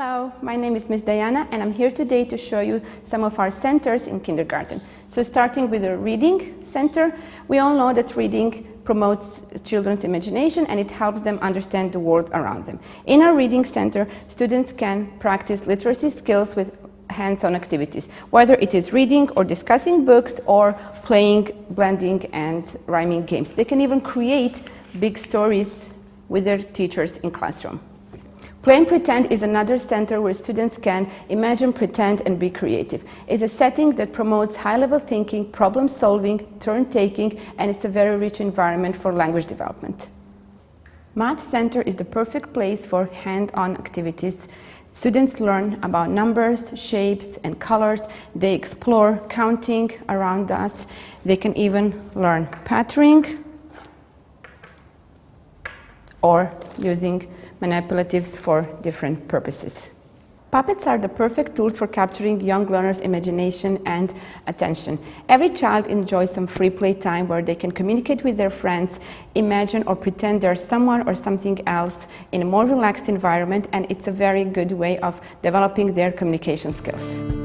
Hello, my name is Ms. Diana and I'm here today to show you some of our centers in kindergarten. So starting with the reading center, we all know that reading promotes children's imagination and it helps them understand the world around them. In our reading center, students can practice literacy skills with hands-on activities, whether it is reading or discussing books or playing, blending and rhyming games. They can even create big stories with their teachers in classroom. Play and Pretend is another center where students can imagine, pretend, and be creative. It's a setting that promotes high-level thinking, problem-solving, turn-taking, and it's a very rich environment for language development. Math Center is the perfect place for hand-on activities. Students learn about numbers, shapes, and colors. They explore counting around us. They can even learn patterning or using manipulatives for different purposes. Puppets are the perfect tools for capturing young learners' imagination and attention. Every child enjoys some free play time where they can communicate with their friends, imagine or pretend they're someone or something else in a more relaxed environment, and it's a very good way of developing their communication skills.